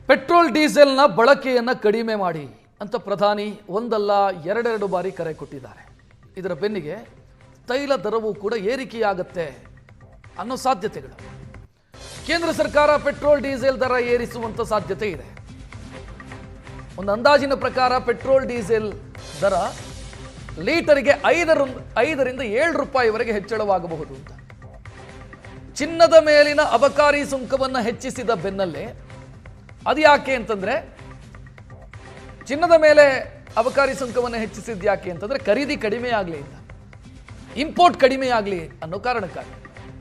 Petrol ಡೀಸೆಲ್ನ ಬಳಕೆಯನ್ನು ಕಡಿಮೆ ಮಾಡಿ ಅಂತ ಪ್ರಧಾನಿ ಒಂದಲ್ಲ ಎರಡೆರಡು ಬಾರಿ ಕರೆ ಕೊಟ್ಟಿದ್ದಾರೆ. ಇದರ ಬೆನ್ನಿಗೆ ತೈಲ ದರವೂ ಕೂಡ ಏರಿಕೆಯಾಗುತ್ತೆ ಅನ್ನೋ ಸಾಧ್ಯತೆಗಳು. ಕೇಂದ್ರ ಸರ್ಕಾರ ಪೆಟ್ರೋಲ್ ಡೀಸೆಲ್ ದರ ಏರಿಸುವಂತ ಸಾಧ್ಯತೆ ಇದೆ. ಒಂದು ಅಂದಾಜಿನ ಪ್ರಕಾರ ಪೆಟ್ರೋಲ್ ಡೀಸೆಲ್ ದರ ಲೀಟರ್ಗೆ 5ರಿಂದ 7 ರೂಪಾಯಿವರೆಗೆ ಹೆಚ್ಚಳವಾಗಬಹುದು ಅಂತ. ಚಿನ್ನದ ಮೇಲಿನ ಅಬಕಾರಿ ಸುಂಕವನ್ನು ಹೆಚ್ಚಿಸಿದ ಬೆನ್ನಲ್ಲೇ ಅದು ಯಾಕೆ ಅಂತಂದ್ರೆ, ಚಿನ್ನದ ಮೇಲೆ ಅಬಕಾರಿ ಸುಂಕವನ್ನು ಹೆಚ್ಚಿಸಿದ ಯಾಕೆ ಅಂತಂದ್ರೆ ಖರೀದಿ ಕಡಿಮೆ ಆಗಲಿ ಅಂತ, ಇಂಪೋರ್ಟ್ ಕಡಿಮೆ ಆಗಲಿ ಅನ್ನೋ ಕಾರಣಕ್ಕಾಗಿ.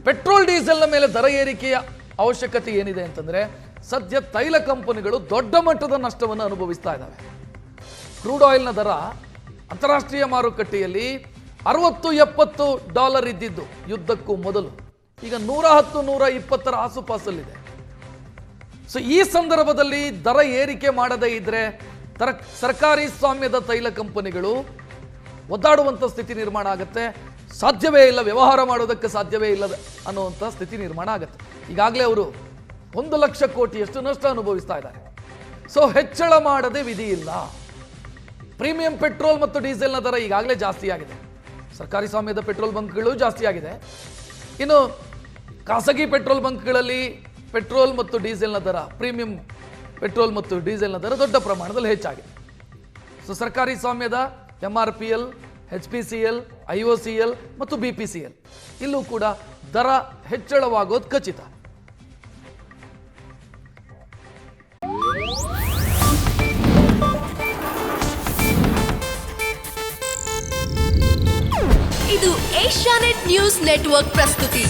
ಪೆಟ್ರೋಲ್ ಡೀಸೆಲ್ನ ಮೇಲೆ ದರ ಏರಿಕೆಯ ಅವಶ್ಯಕತೆ ಏನಿದೆ ಅಂತಂದ್ರೆ, ಸದ್ಯ ತೈಲ ಕಂಪನಿಗಳು ದೊಡ್ಡ ಮಟ್ಟದ ನಷ್ಟವನ್ನು ಅನುಭವಿಸ್ತಾ ಇದ್ದಾವೆ. ಕ್ರೂಡ್ ಆಯಿಲ್ನ ದರ ಅಂತಾರಾಷ್ಟ್ರೀಯ ಮಾರುಕಟ್ಟೆಯಲ್ಲಿ $60-70 ಇದ್ದಿದ್ದು ಯುದ್ಧಕ್ಕೂ ಮೊದಲು ಈಗ 110-120 ಆಸುಪಾಸಲ್ಲಿದೆ. ಸೊ ಈ ಸಂದರ್ಭದಲ್ಲಿ ದರ ಏರಿಕೆ ಮಾಡದೇ ಇದ್ರೆ ಸರ್ಕಾರಿ ಸ್ವಾಮ್ಯದ ತೈಲ ಕಂಪನಿಗಳು ಒದ್ದಾಡುವಂಥ ಸ್ಥಿತಿ ನಿರ್ಮಾಣ ಆಗುತ್ತೆ. ಸಾಧ್ಯವೇ ಇಲ್ಲ, ವ್ಯವಹಾರ ಮಾಡೋದಕ್ಕೆ ಸಾಧ್ಯವೇ ಇಲ್ಲ ಅನ್ನುವಂಥ ಸ್ಥಿತಿ ನಿರ್ಮಾಣ ಆಗುತ್ತೆ. ಈಗಾಗಲೇ ಅವರು 1 ಲಕ್ಷ ಕೋಟಿಯಷ್ಟು ನಷ್ಟ ಅನುಭವಿಸ್ತಾ ಇದ್ದಾರೆ. ಸೊ ಹೆಚ್ಚಳ ಮಾಡದೆ ವಿಧಿ ಇಲ್ಲ. ಪ್ರೀಮಿಯಂ ಪೆಟ್ರೋಲ್ ಮತ್ತು ಡೀಸೆಲ್ನ ದರ ಈಗಾಗಲೇ ಜಾಸ್ತಿ ಆಗಿದೆ. ಸರ್ಕಾರಿ ಸ್ವಾಮ್ಯದ ಪೆಟ್ರೋಲ್ ಬಂಕ್ಗಳು ಜಾಸ್ತಿ ಆಗಿದೆ. ಇನ್ನು ಖಾಸಗಿ ಪೆಟ್ರೋಲ್ ಬಂಕ್ಗಳಲ್ಲಿ ಪೆಟ್ರೋಲ್ ಮತ್ತು ಡೀಸೆಲ್ನ ದರ, ಪ್ರೀಮಿಯಂ ಪೆಟ್ರೋಲ್ ಮತ್ತು ಡೀಸೆಲ್ನ ದರ ದೊಡ್ಡ ಪ್ರಮಾಣದಲ್ಲಿ ಹೆಚ್ಚಾಗಿದೆ. ಸೊ ಸರ್ಕಾರಿ ಸ್ವಾಮ್ಯದ MRPL, HPCL, IOCL ಮತ್ತು BPCL ಇಲ್ಲೂ ಕೂಡ ದರ ಹೆಚ್ಚಳವಾಗೋದು ಖಚಿತ. ಇದು ಏಷ್ಯಾನೆಟ್ ನ್ಯೂಸ್ ನೆಟ್ವರ್ಕ್ ಪ್ರಸ್ತುತಿ.